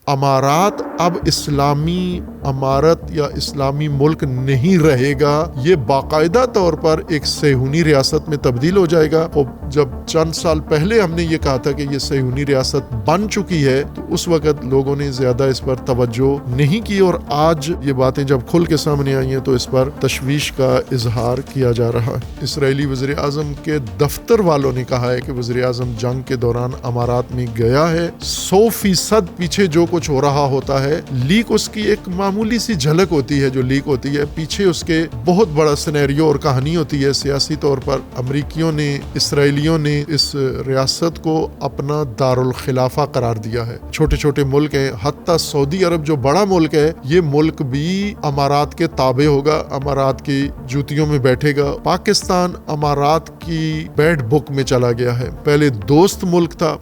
امارات اب اسلامی امارت یا اسلامی ملک نہیں رہے گا، یہ باقاعدہ طور پر ایک صہیونی ریاست میں تبدیل ہو جائے گا۔ اور جب چند سال پہلے ہم نے یہ کہا تھا کہ یہ صہیونی ریاست بن چکی ہے تو اس وقت لوگوں نے زیادہ اس پر توجہ نہیں کی، اور آج یہ باتیں جب کھل کے سامنے آئی ہیں تو اس پر تشویش کا اظہار کیا جا رہا ہے۔ اسرائیلی وزیر اعظم کے دفتر والوں نے کہا ہے کہ وزیر اعظم جنگ کے دوران امارات میں گیا ہے۔ 100% پیچھے جو کچھ ہو رہا ہوتا ہے، لیک اس کی ایک معمولی سی جھلک ہوتی ہے جو لیک ہوتی ہے، پیچھے اس کے بہت بڑا سینیریو اور کہانی ہوتی ہے۔ سیاسی طور پر امریکیوں نے، اسرائیلیوں نے اس ریاست کو اپنا دارالخلافہ قرار دیا ہے۔ چھوٹے چھوٹے ملک ہیں، حتیٰ سعودی عرب جو بڑا ملک ہے، یہ ملک بھی امارات کے تابع ہوگا، امارات کی جوتیوں میں بیٹھے گا۔ پاکستان امارات کی بیڈ بک میں چلا گیا ہے، پہلے دوست ملک تھا۔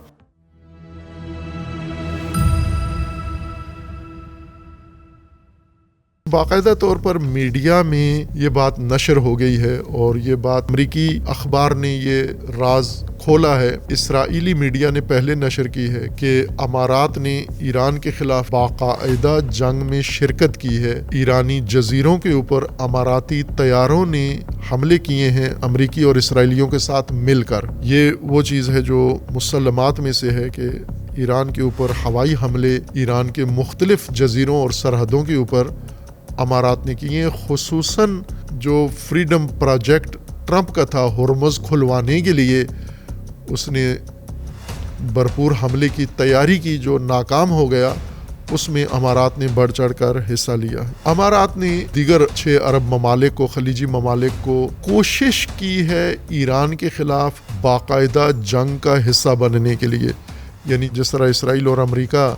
باقاعدہ طور پر میڈیا میں یہ بات نشر ہو گئی ہے، اور یہ بات امریکی اخبار نے یہ راز کھولا ہے۔ اسرائیلی میڈیا نے پہلے نشر کی ہے کہ امارات نے ایران کے خلاف باقاعدہ جنگ میں شرکت کی ہے۔ ایرانی جزیروں کے اوپر اماراتی طیاروں نے حملے کیے ہیں امریکی اور اسرائیلیوں کے ساتھ مل کر۔ یہ وہ چیز ہے جو مسلمات میں سے ہے کہ ایران کے اوپر ہوائی حملے ایران کے مختلف جزیروں اور سرحدوں کے اوپر امارات نے کیے، خصوصاً جو فریڈم پروجیکٹ ٹرمپ کا تھا ہرمز کھلوانے کے لیے، اس نے بھرپور حملے کی تیاری کی جو ناکام ہو گیا، اس میں امارات نے بڑھ چڑھ کر حصہ لیا ہے۔ امارات نے دیگر 6 عرب ممالک کو، خلیجی ممالک کو کوشش کی ہے ایران کے خلاف باقاعدہ جنگ کا حصہ بننے کے لیے، یعنی جس طرح اسرائیل اور امریکہ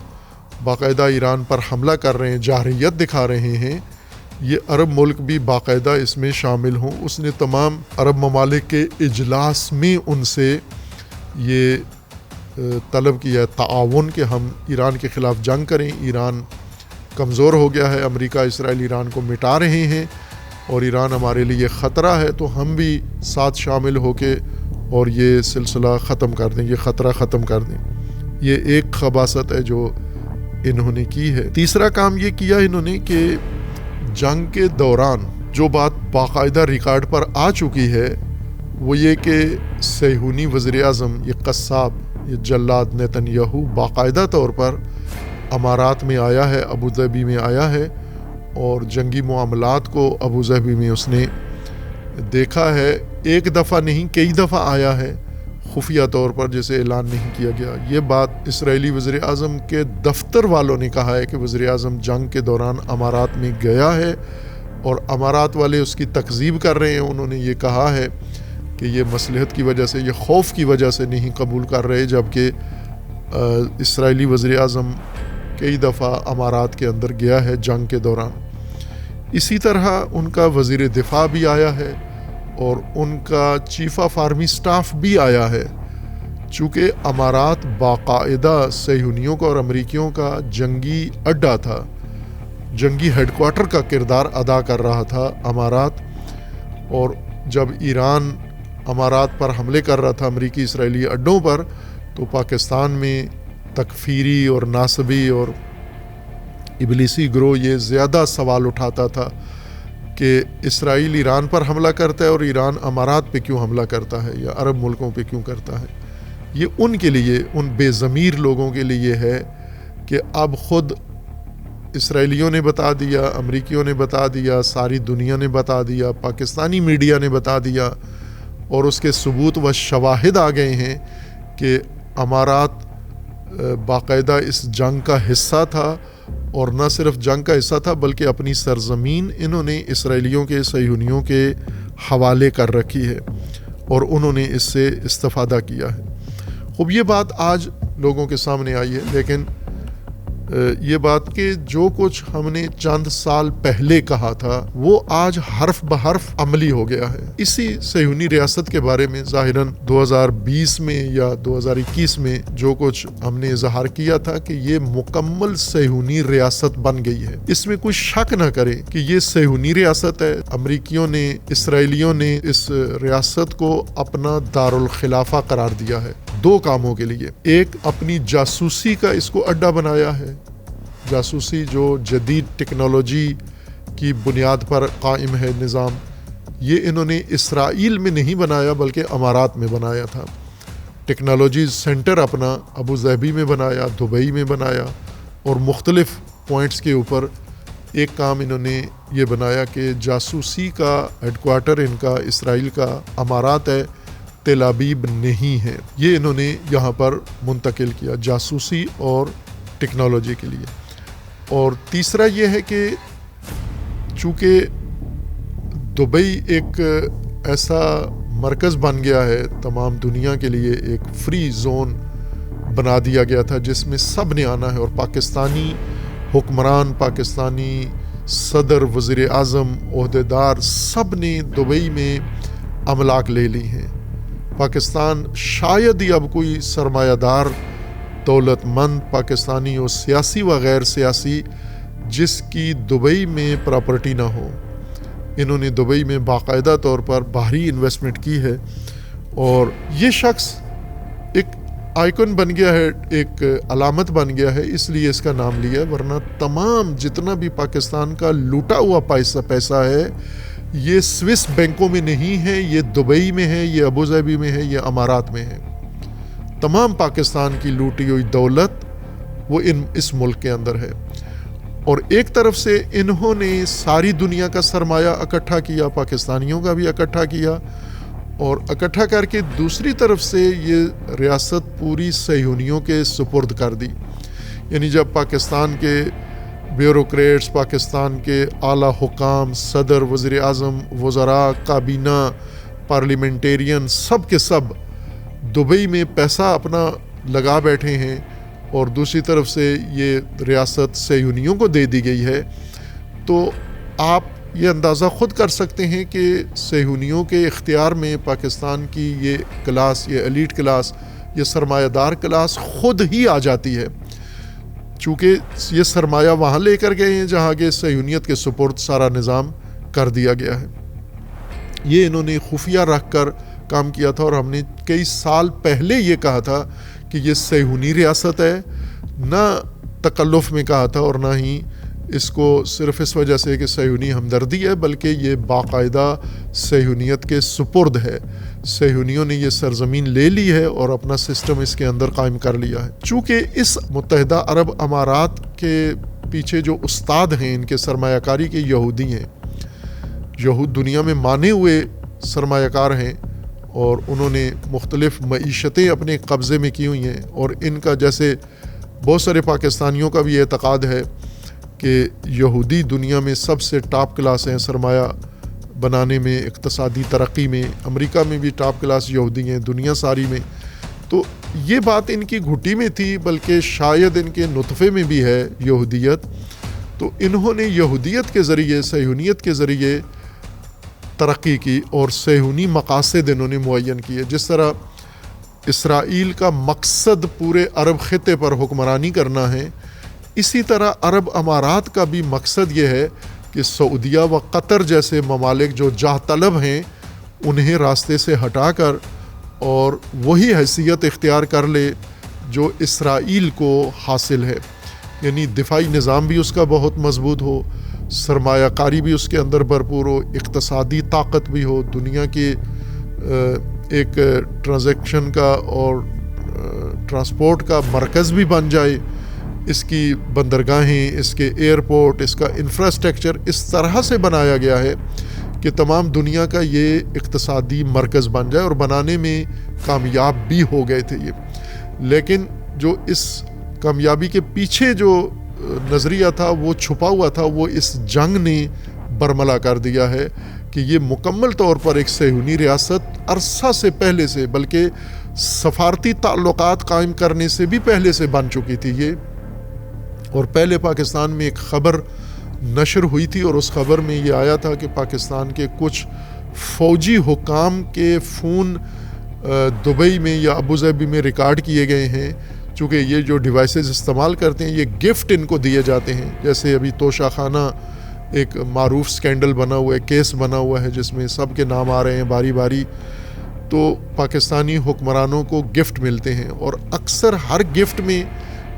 باقاعدہ ایران پر حملہ کر رہے ہیں، جارحیت دکھا رہے ہیں، یہ عرب ملک بھی باقاعدہ اس میں شامل ہوں۔ اس نے تمام عرب ممالک کے اجلاس میں ان سے یہ طلب کیا تعاون کہ ہم ایران کے خلاف جنگ کریں۔ ایران کمزور ہو گیا ہے، امریکہ اسرائیل ایران کو مٹا رہے ہیں اور ایران ہمارے لیے خطرہ ہے، تو ہم بھی ساتھ شامل ہو کے اور یہ سلسلہ ختم کر دیں، یہ خطرہ ختم کر دیں۔ یہ ایک خباثت ہے جو انہوں نے کی ہے۔ تیسرا کام یہ کیا انہوں نے کہ جنگ کے دوران جو بات باقاعدہ ریکارڈ پر آ چکی ہے وہ یہ کہ صہیونی وزیر اعظم، یہ قصاب، یہ جلاد نیتن یاہو باقاعدہ طور پر امارات میں آیا ہے، ابوظہبی میں آیا ہے، اور جنگی معاملات کو ابوظہبی میں اس نے دیکھا ہے۔ ایک دفعہ نہیں، کئی دفعہ آیا ہے، خفیہ طور پر جسے اعلان نہیں کیا گیا۔ یہ بات اسرائیلی وزیر اعظم کے دفتر والوں نے کہا ہے کہ وزیر اعظم جنگ کے دوران امارات میں گیا ہے، اور امارات والے اس کی تکذیب کر رہے ہیں۔ انہوں نے یہ کہا ہے کہ یہ مصلحت کی وجہ سے، یہ خوف کی وجہ سے نہیں قبول کر رہے، جبکہ اسرائیلی وزیر اعظم کئی دفعہ امارات کے اندر گیا ہے جنگ کے دوران۔ اسی طرح ان کا وزیر دفاع بھی آیا ہے، اور ان کا چیف آف آرمی سٹاف بھی آیا ہے۔ چونکہ امارات باقاعدہ صہیونیوں کا اور امریکیوں کا جنگی اڈا تھا، جنگی ہیڈ کوارٹر کا کردار ادا کر رہا تھا امارات، اور جب ایران امارات پر حملے کر رہا تھا امریکی اسرائیلی اڈوں پر، تو پاکستان میں تکفیری اور ناصبی اور ابلیسی گروہ یہ زیادہ سوال اٹھاتا تھا کہ اسرائیل ایران پر حملہ کرتا ہے اور ایران امارات پہ کیوں حملہ کرتا ہے یا عرب ملکوں پہ کیوں کرتا ہے۔ یہ ان کے لیے، ان بے ضمیر لوگوں کے لیے ہے کہ اب خود اسرائیلیوں نے بتا دیا، امریکیوں نے بتا دیا، ساری دنیا نے بتا دیا، پاکستانی میڈیا نے بتا دیا، اور اس کے ثبوت و شواہد آ گئے ہیں کہ امارات باقاعدہ اس جنگ کا حصہ تھا، اور نہ صرف جنگ کا حصہ تھا بلکہ اپنی سرزمین انہوں نے اسرائیلیوں کے، صہیونیوں کے حوالے کر رکھی ہے، اور انہوں نے اس سے استفادہ کیا ہے۔ خوب یہ بات آج لوگوں کے سامنے آئی ہے، لیکن یہ بات کہ جو کچھ ہم نے چند سال پہلے کہا تھا وہ آج حرف بحرف عملی ہو گیا ہے۔ اسی صہیونی ریاست کے بارے میں ظاہراً 2020 میں یا 2021 میں جو کچھ ہم نے اظہار کیا تھا کہ یہ مکمل صہیونی ریاست بن گئی ہے، اس میں کوئی شک نہ کرے کہ یہ صہیونی ریاست ہے۔ امریکیوں نے، اسرائیلیوں نے اس ریاست کو اپنا دارالخلافہ قرار دیا ہے 2 کاموں کے لیے۔ ایک، اپنی جاسوسی کا اس کو اڈا بنایا ہے، جاسوسی جو جدید ٹیکنالوجی کی بنیاد پر قائم ہے نظام، یہ انہوں نے اسرائیل میں نہیں بنایا بلکہ امارات میں بنایا تھا۔ ٹیکنالوجی سینٹر اپنا ابو ظہبی میں بنایا، دبئی میں بنایا، اور مختلف پوائنٹس کے اوپر ایک کام انہوں نے یہ بنایا کہ جاسوسی کا ہیڈ کوارٹر ان کا اسرائیل کا امارات ہے، تل ابیب نہیں ہے۔ یہ انہوں نے یہاں پر منتقل کیا جاسوسی اور ٹیکنالوجی کے لیے۔ اور تیسرا یہ ہے کہ چونکہ دبئی ایک ایسا مرکز بن گیا ہے تمام دنیا کے لیے، ایک فری زون بنا دیا گیا تھا جس میں سب نے آنا ہے، اور پاکستانی حکمران، پاکستانی صدر، وزیر اعظم، عہدیدار سب نے دبئی میں املاک لے لی ہیں۔ پاکستان شاید ہی اب کوئی سرمایہ دار دولت مند پاکستانی ہو، سیاسی و غیر سیاسی، جس کی دبئی میں پراپرٹی نہ ہو۔ انہوں نے دبئی میں باقاعدہ طور پر باہری انویسٹمنٹ کی ہے، اور یہ شخص ایک آئیکن بن گیا ہے، ایک علامت بن گیا ہے، اس لیے اس کا نام لیا ہے، ورنہ تمام جتنا بھی پاکستان کا لوٹا ہوا پیسہ ہے یہ سوئس بینکوں میں نہیں ہے، یہ دبئی میں ہے، یہ ابو ظہبی میں ہے، یہ امارات میں ہے۔ تمام پاکستان کی لوٹی ہوئی دولت وہ اس ملک کے اندر ہے، اور ایک طرف سے انہوں نے ساری دنیا کا سرمایہ اکٹھا کیا، پاکستانیوں کا بھی اکٹھا کیا، اور اکٹھا کر کے دوسری طرف سے یہ ریاست پوری صہیونیوں کے سپرد کر دی۔ یعنی جب پاکستان کے بیوروکریٹس، پاکستان کے اعلیٰ حکام، صدر، وزیر اعظم، وزراء، کابینہ، پارلیمنٹیرین، سب کے سب دبئی میں پیسہ اپنا لگا بیٹھے ہیں، اور دوسری طرف سے یہ ریاست صہیونیوں کو دے دی گئی ہے، تو آپ یہ اندازہ خود کر سکتے ہیں کہ صہیونیوں کے اختیار میں پاکستان کی یہ کلاس، یہ ایلیٹ کلاس، یہ سرمایہ دار کلاس خود ہی آ جاتی ہے، چونکہ یہ سرمایہ وہاں لے کر گئے ہیں جہاں کہ صہیونیت کے سپرد سارا نظام کر دیا گیا ہے۔ یہ انہوں نے خفیہ رکھ کر کام کیا تھا، اور ہم نے کئی سال پہلے یہ کہا تھا کہ یہ صہیونی ریاست ہے، نہ تکلف میں کہا تھا، اور نہ ہی اس کو صرف اس وجہ سے کہ صہیونی ہمدردی ہے، بلکہ یہ باقاعدہ صہیونیت کے سپرد ہے۔ صہیونیوں نے یہ سرزمین لے لی ہے اور اپنا سسٹم اس کے اندر قائم کر لیا ہے۔ چونکہ اس متحدہ عرب امارات کے پیچھے جو استاد ہیں ان کے سرمایہ کاری کے یہودی ہیں، یہود دنیا میں مانے ہوئے سرمایہ کار ہیں، اور انہوں نے مختلف معیشتیں اپنے قبضے میں کی ہوئی ہیں، اور ان کا جیسے بہت سارے پاکستانیوں کا بھی اعتقاد ہے کہ یہودی دنیا میں سب سے ٹاپ کلاس ہیں سرمایہ بنانے میں، اقتصادی ترقی میں۔ امریکہ میں بھی ٹاپ کلاس یہودی ہیں، دنیا ساری میں۔ تو یہ بات ان کی گھٹی میں تھی، بلکہ شاید ان کے نطفے میں بھی ہے یہودیت۔ تو انہوں نے یہودیت کے ذریعے، صہیونیت کے ذریعے ترقی کی، اور صہیونی مقاصد انہوں نے معین کیے۔ جس طرح اسرائیل کا مقصد پورے عرب خطے پر حکمرانی کرنا ہے، اسی طرح عرب امارات کا بھی مقصد یہ ہے کہ سعودیہ و قطر جیسے ممالک جو جاہ طلب ہیں انہیں راستے سے ہٹا کر اور وہی حیثیت اختیار کر لے جو اسرائیل کو حاصل ہے۔ یعنی دفاعی نظام بھی اس کا بہت مضبوط ہو، سرمایہ کاری بھی اس کے اندر بھرپور ہو، اقتصادی طاقت بھی ہو، دنیا کے ایک ٹرانزیکشن کا اور ٹرانسپورٹ کا مرکز بھی بن جائے، اس کی بندرگاہیں، اس کے ایئرپورٹ، اس کا انفراسٹرکچر اس طرح سے بنایا گیا ہے کہ تمام دنیا کا یہ اقتصادی مرکز بن جائے، اور بنانے میں کامیاب بھی ہو گئے تھے یہ۔ لیکن جو اس کامیابی کے پیچھے جو نظریہ تھا وہ چھپا ہوا تھا، وہ اس جنگ نے برملا کر دیا ہے کہ یہ مکمل طور پر ایک صہیونی ریاست عرصہ سے پہلے سے، بلکہ سفارتی تعلقات قائم کرنے سے بھی پہلے سے بن چکی تھی یہ۔ اور پہلے پاکستان میں ایک خبر نشر ہوئی تھی، اور اس خبر میں یہ آیا تھا کہ پاکستان کے کچھ فوجی حکام کے فون دبئی میں یا ابو ظہبی میں ریکارڈ کیے گئے ہیں، چونکہ یہ جو ڈیوائسز استعمال کرتے ہیں یہ گفٹ ان کو دیے جاتے ہیں۔ جیسے ابھی توشہ خانہ ایک معروف سکینڈل بنا ہوا ہے، کیس بنا ہوا ہے جس میں سب کے نام آ رہے ہیں باری باری، تو پاکستانی حکمرانوں کو گفٹ ملتے ہیں، اور اکثر ہر گفٹ میں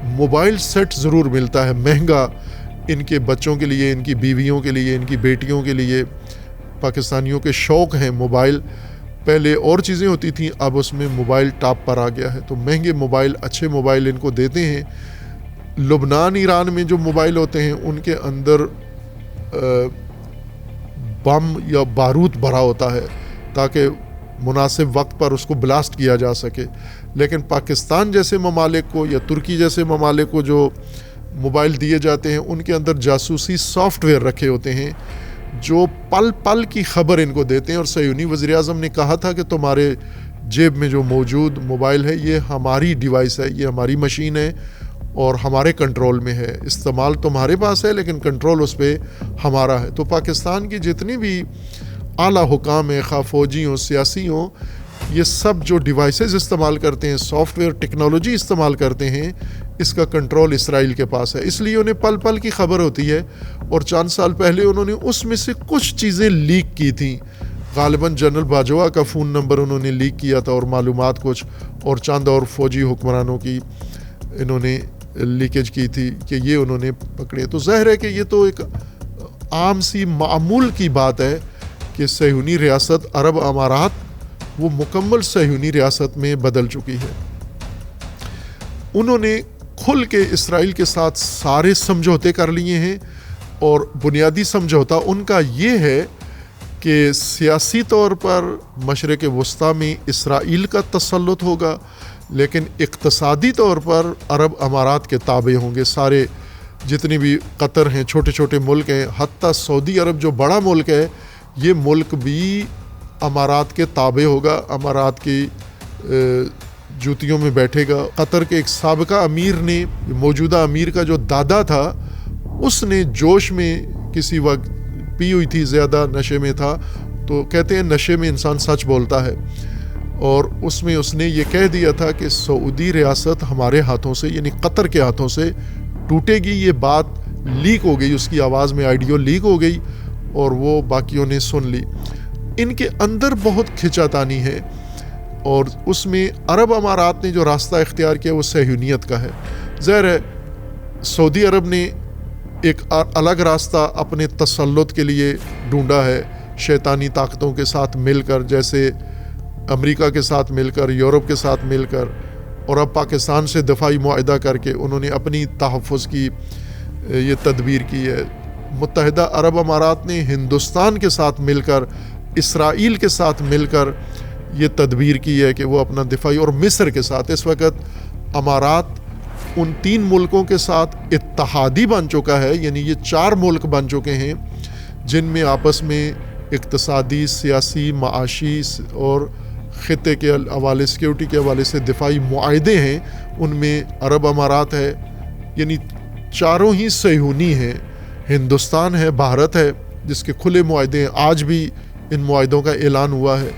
موبائل سیٹ ضرور ملتا ہے مہنگا، ان کے بچوں کے لیے، ان کی بیویوں کے لیے، ان کی بیٹیوں کے لیے۔ پاکستانیوں کے شوق ہیں موبائل، پہلے اور چیزیں ہوتی تھیں، اب اس میں موبائل ٹاپ پر آ گیا ہے، تو مہنگے موبائل، اچھے موبائل ان کو دیتے ہیں۔ لبنان، ایران میں جو موبائل ہوتے ہیں ان کے اندر بم یا بارود بھرا ہوتا ہے تاکہ مناسب وقت پر اس کو بلاسٹ کیا جا سکے، لیکن پاکستان جیسے ممالک کو یا ترکی جیسے ممالک کو جو موبائل دیے جاتے ہیں ان کے اندر جاسوسی سافٹ ویئر رکھے ہوتے ہیں جو پل پل کی خبر ان کو دیتے ہیں، اور صہیونی وزیر اعظم نے کہا تھا کہ تمہارے جیب میں جو موجود موبائل ہے یہ ہماری ڈیوائس ہے، یہ ہماری مشین ہے اور ہمارے کنٹرول میں ہے، استعمال تمہارے پاس ہے لیکن کنٹرول اس پہ ہمارا ہے۔ تو پاکستان کی جتنی بھی اعلیٰ حکام ہیں، خواہ فوجی ہوں، سیاسی ہوں، یہ سب جو ڈیوائسز استعمال کرتے ہیں، سافٹ ویئر ٹیکنالوجی استعمال کرتے ہیں، اس کا کنٹرول اسرائیل کے پاس ہے، اس لیے انہیں پل پل کی خبر ہوتی ہے۔ اور چند سال پہلے انہوں نے اس میں سے کچھ چیزیں لیک کی تھیں، غالباً جنرل باجوہ کا فون نمبر انہوں نے لیک کیا تھا اور معلومات کچھ، اور چند اور فوجی حکمرانوں کی انہوں نے لیکیج کی تھی کہ یہ انہوں نے پکڑے۔ تو ظاہر ہے کہ یہ تو ایک عام سی معمول کی بات ہے کہ صہیونی ریاست عرب امارات وہ مکمل صہیونی ریاست میں بدل چکی ہے۔ انہوں نے کھل کے اسرائیل کے ساتھ سارے سمجھوتے کر لیے ہیں، اور بنیادی سمجھوتا ان کا یہ ہے کہ سیاسی طور پر مشرق وسطیٰ میں اسرائیل کا تسلط ہوگا، لیکن اقتصادی طور پر عرب امارات کے تابع ہوں گے۔ سارے جتنے بھی قطر ہیں، چھوٹے چھوٹے ملک ہیں، حتیٰ سعودی عرب جو بڑا ملک ہے، یہ ملک بھی امارات کے تابع ہوگا، امارات کی جوتیوں میں بیٹھے گا۔ قطر کے ایک سابقہ امیر نے، موجودہ امیر کا جو دادا تھا، اس نے جوش میں کسی وقت پی ہوئی تھی، زیادہ نشے میں تھا، تو کہتے ہیں نشے میں انسان سچ بولتا ہے، اور اس میں اس نے یہ کہہ دیا تھا کہ سعودی ریاست ہمارے ہاتھوں سے، یعنی قطر کے ہاتھوں سے ٹوٹے گی۔ یہ بات لیک ہو گئی، اس کی آواز میں آڈیو لیک ہو گئی اور وہ باقیوں نے سن لی۔ ان کے اندر بہت کھچا تانی ہے، اور اس میں عرب امارات نے جو راستہ اختیار کیا وہ صہیونیت کا ہے۔ ظاہر ہے سعودی عرب نے ایک الگ راستہ اپنے تسلط کے لیے ڈھونڈا ہے، شیطانی طاقتوں کے ساتھ مل کر، جیسے امریکہ کے ساتھ مل کر، یورپ کے ساتھ مل کر، اور اب پاکستان سے دفاعی معاہدہ کر کے انہوں نے اپنی تحفظ کی یہ تدبیر کی ہے۔ متحدہ عرب امارات نے ہندوستان کے ساتھ مل کر، اسرائیل کے ساتھ مل کر یہ تدبیر کی ہے کہ وہ اپنا دفاعی، اور مصر کے ساتھ اس وقت امارات ان 3 ملکوں کے ساتھ اتحادی بن چکا ہے، یعنی یہ 4 ملک بن چکے ہیں جن میں آپس میں اقتصادی، سیاسی، معاشی اور خطے کے حوالے، سیکیورٹی کے حوالے سے دفاعی معاہدے ہیں، ان میں عرب امارات ہے، یعنی چاروں ہی صہیونی ہیں۔ ہندوستان ہے، بھارت ہے جس کے کھلے معاہدے ہیں، آج بھی ان معاہدوں کا اعلان ہوا ہے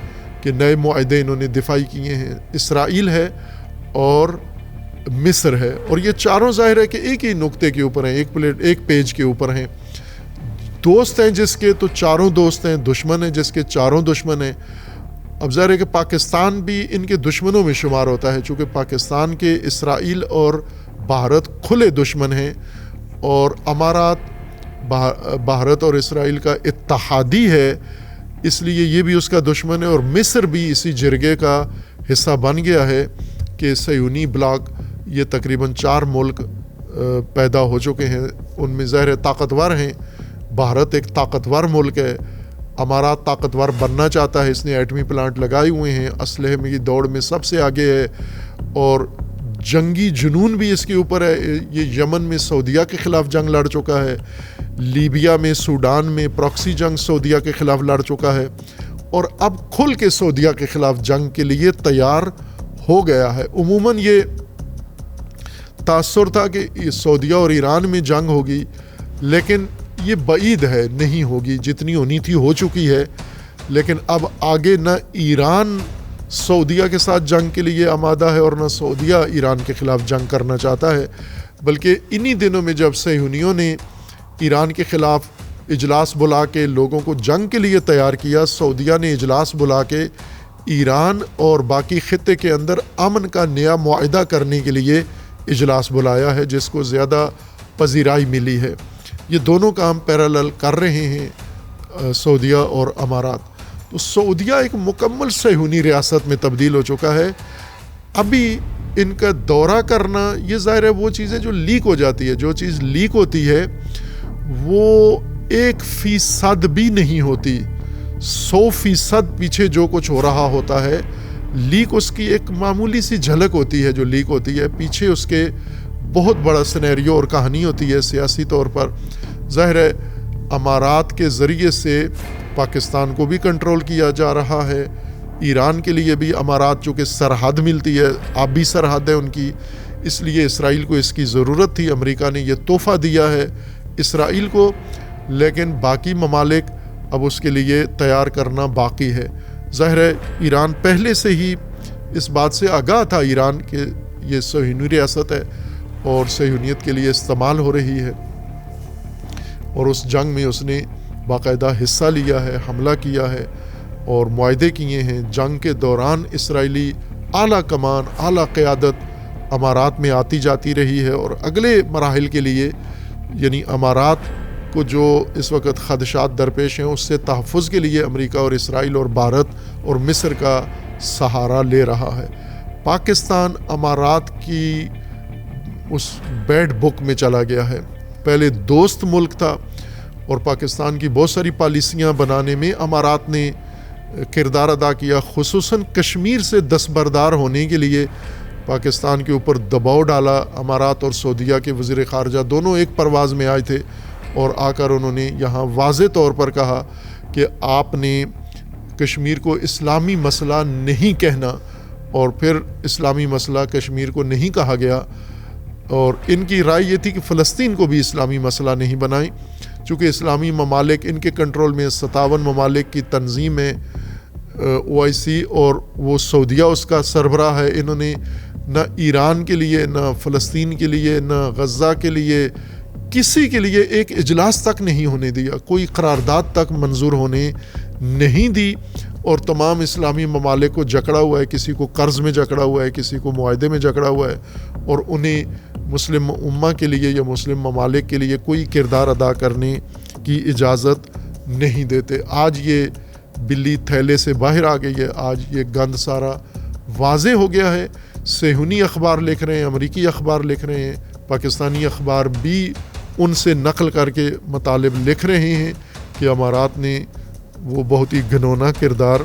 کہ نئے معاہدے انہوں نے دفاعی کیے ہیں، اسرائیل ہے اور مصر ہے، اور یہ چاروں ظاہر ہے کہ ایک ہی نقطے کے اوپر ہیں، ایک پیج کے اوپر ہیں۔ دوست ہیں جس کے تو چاروں دوست ہیں، دشمن ہیں جس کے چاروں دشمن ہیں۔ اب ظاہر ہے کہ پاکستان بھی ان کے دشمنوں میں شمار ہوتا ہے، چونکہ پاکستان کے اسرائیل اور بھارت کھلے دشمن ہیں، اور امارات بھارت اور اسرائیل کا اتحادی ہے، اس لیے یہ بھی اس کا دشمن ہے، اور مصر بھی اسی جرگے کا حصہ بن گیا ہے کہ صہیونی بلاک، یہ تقریباً 4 ملک پیدا ہو چکے ہیں، ان میں ظاہر طاقتور ہیں۔ بھارت ایک طاقتور ملک ہے، امارات طاقتور بننا چاہتا ہے، اس نے ایٹمی پلانٹ لگائے ہوئے ہیں، اسلحے میں کی دوڑ میں سب سے آگے ہے، اور جنگی جنون بھی اس کے اوپر ہے۔ یہ یمن میں سعودیہ کے خلاف جنگ لڑ چکا ہے، لیبیا میں، سوڈان میں پراکسی جنگ سعودیہ کے خلاف لڑ چکا ہے، اور اب کھل کے سعودیہ کے خلاف جنگ کے لیے تیار ہو گیا ہے۔ عموماً یہ تاثر تھا کہ سعودیہ اور ایران میں جنگ ہوگی، لیکن یہ بعید ہے، نہیں ہوگی، جتنی ہونی تھی ہو چکی ہے، لیکن اب آگے نہ ایران سعودیہ کے ساتھ جنگ کے لیے آمادہ ہے اور نہ سعودیہ ایران کے خلاف جنگ کرنا چاہتا ہے، بلکہ انہی دنوں میں جب صہیونیوں نے ایران کے خلاف اجلاس بلا کے لوگوں کو جنگ کے لیے تیار کیا، سعودیہ نے اجلاس بلا کے ایران اور باقی خطے کے اندر امن کا نیا معاہدہ کرنے کے لیے اجلاس بلایا ہے جس کو زیادہ پذیرائی ملی ہے۔ یہ دونوں کام پیرالل کر رہے ہیں سعودیہ اور امارات۔ تو سعودیہ ایک مکمل صہیونی ریاست میں تبدیل ہو چکا ہے۔ ابھی ان کا دورہ کرنا یہ ظاہر ہے وہ چیزیں جو لیک ہو جاتی ہے، جو چیز لیک ہوتی ہے وہ 1% بھی نہیں ہوتی، 100% پیچھے جو کچھ ہو رہا ہوتا ہے لیک اس کی ایک معمولی سی جھلک ہوتی ہے جو لیک ہوتی ہے، پیچھے اس کے بہت بڑا سینیریو اور کہانی ہوتی ہے سیاسی طور پر۔ ظاہر ہے امارات کے ذریعے سے پاکستان کو بھی کنٹرول کیا جا رہا ہے، ایران کے لیے بھی امارات چونکہ سرحد ملتی ہے، آبی سرحد ہے ان کی، اس لیے اسرائیل کو اس کی ضرورت تھی۔ امریکہ نے یہ تحفہ دیا ہے اسرائیل کو، لیکن باقی ممالک اب اس کے لیے تیار کرنا باقی ہے۔ ظاہر ہے ایران پہلے سے ہی اس بات سے آگاہ تھا ایران کہ یہ صہیونی ریاست ہے اور صہیونیت کے لیے استعمال ہو رہی ہے، اور اس جنگ میں اس نے باقاعدہ حصہ لیا ہے، حملہ کیا ہے اور معاہدے کیے ہیں۔ جنگ کے دوران اسرائیلی اعلیٰ کمان، اعلیٰ قیادت امارات میں آتی جاتی رہی ہے، اور اگلے مراحل کے لیے یعنی امارات کو جو اس وقت خدشات درپیش ہیں اس سے تحفظ کے لیے امریکہ اور اسرائیل اور بھارت اور مصر کا سہارا لے رہا ہے۔ پاکستان امارات کی اس بیڈ بک میں چلا گیا ہے۔ پہلے دوست ملک تھا اور پاکستان کی بہت ساری پالیسیاں بنانے میں امارات نے کردار ادا کیا، خصوصاً کشمیر سے دستبردار ہونے کے لیے پاکستان کے اوپر دباؤ ڈالا۔ امارات اور سعودیہ کے وزیر خارجہ دونوں ایک پرواز میں آئے تھے اور آ کر انہوں نے یہاں واضح طور پر کہا کہ آپ نے کشمیر کو اسلامی مسئلہ نہیں کہنا، اور پھر اسلامی مسئلہ کشمیر کو نہیں کہا گیا، اور ان کی رائے یہ تھی کہ فلسطین کو بھی اسلامی مسئلہ نہیں بنائیں، چونکہ اسلامی ممالک ان کے کنٹرول میں 57 ممالک کی تنظیم ہے OIC، اور وہ سعودیہ اس کا سربراہ ہے۔ انہوں نے نہ ایران کے لیے، نہ فلسطین کے لیے، نہ غزہ کے لیے، کسی کے لیے ایک اجلاس تک نہیں ہونے دیا، کوئی قرارداد تک منظور ہونے نہیں دی، اور تمام اسلامی ممالک کو جکڑا ہوا ہے، کسی کو قرض میں جکڑا ہوا ہے، کسی کو معاہدے میں جکڑا ہوا ہے، اور انہیں مسلم امہ کے لیے یا مسلم ممالک کے لیے کوئی کردار ادا کرنے کی اجازت نہیں دیتے۔ آج یہ بلی تھیلے سے باہر آ گئی ہے، آج یہ گند سارا واضح ہو گیا ہے۔ صہیونی اخبار لکھ رہے ہیں، امریکی اخبار لکھ رہے ہیں، پاکستانی اخبار بھی ان سے نقل کر کے مطالب لکھ رہے ہیں کہ امارات نے وہ بہت ہی گھنونا کردار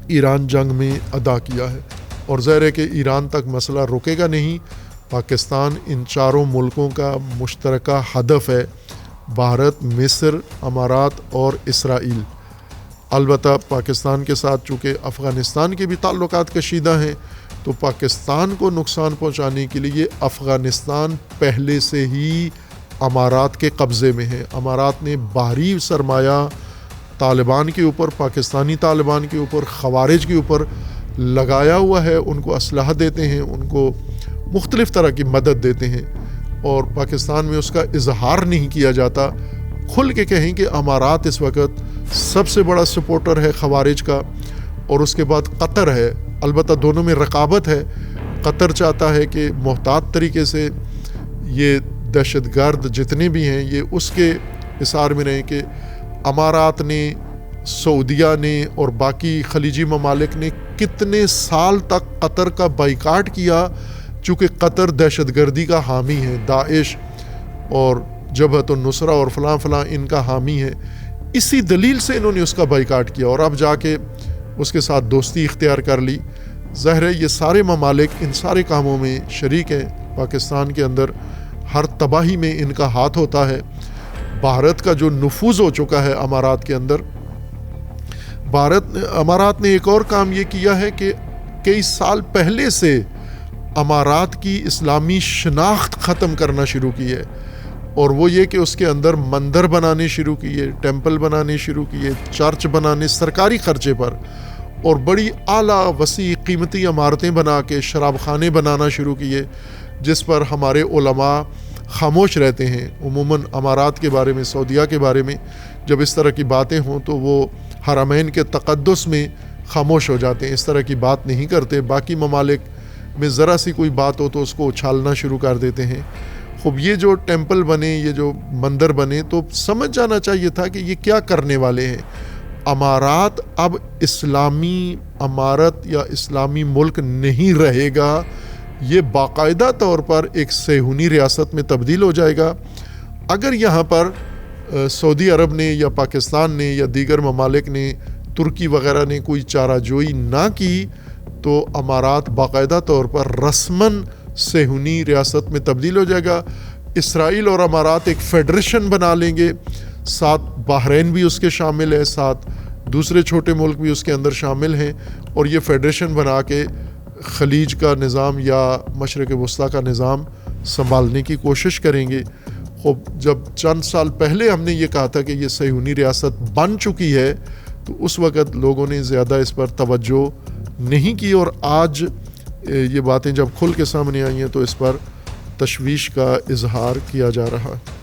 ایران جنگ میں ادا کیا ہے، اور ظاہر ہے کہ ایران تک مسئلہ رکے گا نہیں۔ پاکستان ان چاروں ملکوں کا مشترکہ ہدف ہے، بھارت، مصر، امارات اور اسرائیل۔ البتہ پاکستان کے ساتھ چونکہ افغانستان کے بھی تعلقات کشیدہ ہیں، تو پاکستان کو نقصان پہنچانے کے لیے افغانستان پہلے سے ہی امارات کے قبضے میں ہے۔ امارات نے باہری سرمایہ طالبان کے اوپر، پاکستانی طالبان کے اوپر، خوارج کے اوپر لگایا ہوا ہے، ان کو اسلحہ دیتے ہیں، ان کو مختلف طرح کی مدد دیتے ہیں، اور پاکستان میں اس کا اظہار نہیں کیا جاتا۔ کھل کے کہیں کہ امارات اس وقت سب سے بڑا سپورٹر ہے خوارج کا، اور اس کے بعد قطر ہے۔ البتہ دونوں میں رقابت ہے۔ قطر چاہتا ہے کہ محتاط طریقے سے یہ دہشت گرد جتنے بھی ہیں یہ اس کے اثار میں رہیں، کہ امارات نے، سعودیہ نے اور باقی خلیجی ممالک نے کتنے سال تک قطر کا بائیکاٹ کیا، چونکہ قطر دہشت گردی کا حامی ہے، داعش اور جبہت النصرہ اور فلاں فلاں ان کا حامی ہے۔ اسی دلیل سے انہوں نے اس کا بائیکاٹ کیا، اور اب جا کے اس کے ساتھ دوستی اختیار کر لی۔ ظاہر ہے یہ سارے ممالک ان سارے کاموں میں شریک ہیں۔ پاکستان کے اندر ہر تباہی میں ان کا ہاتھ ہوتا ہے۔ بھارت کا جو نفوذ ہو چکا ہے امارات کے اندر، امارات نے ایک اور کام یہ کیا ہے کہ کئی سال پہلے سے امارات کی اسلامی شناخت ختم کرنا شروع کی ہے، اور وہ یہ کہ اس کے اندر مندر بنانے شروع کیے، ٹیمپل بنانے شروع کیے، چرچ بنانے سرکاری خرچے پر، اور بڑی اعلیٰ وسیع قیمتی عمارتیں بنا کے شراب خانے بنانا شروع کیے، جس پر ہمارے علماء خاموش رہتے ہیں۔ عموماً امارات کے بارے میں، سعودیہ کے بارے میں جب اس طرح کی باتیں ہوں تو وہ حرمین کے تقدس میں خاموش ہو جاتے ہیں، اس طرح کی بات نہیں کرتے۔ باقی ممالک میں ذرا سی کوئی بات ہو تو اس کو اچھالنا شروع کر دیتے ہیں. خوب یہ جو ٹیمپل بنے, یہ جو مندر بنے, تو سمجھ جانا چاہیے تھا کہ یہ کیا کرنے والے ہیں. امارات اب اسلامی امارت یا اسلامی ملک نہیں رہے گا, یہ باقاعدہ طور پر ایک صہیونی ریاست میں تبدیل ہو جائے گا. اگر یہاں پر سعودی عرب نے یا پاکستان نے یا دیگر ممالک نے, ترکی وغیرہ نے کوئی چارہ جوئی نہ کی تو امارات باقاعدہ طور پر رسماً صہیونی ریاست میں تبدیل ہو جائے گا. اسرائیل اور امارات ایک فیڈریشن بنا لیں گے, ساتھ بحرین بھی اس کے شامل ہے, ساتھ دوسرے چھوٹے ملک بھی اس کے اندر شامل ہیں, اور یہ فیڈریشن بنا کے خلیج کا نظام یا مشرق وسطیٰ کا نظام سنبھالنے کی کوشش کریں گے. خوب جب چند سال پہلے ہم نے یہ کہا تھا کہ یہ صہیونی ریاست بن چکی ہے تو اس وقت لوگوں نے زیادہ اس پر توجہ نہیں کی, اور آج یہ باتیں جب کھل کے سامنے آئی ہیں تو اس پر تشویش کا اظہار کیا جا رہا ہے.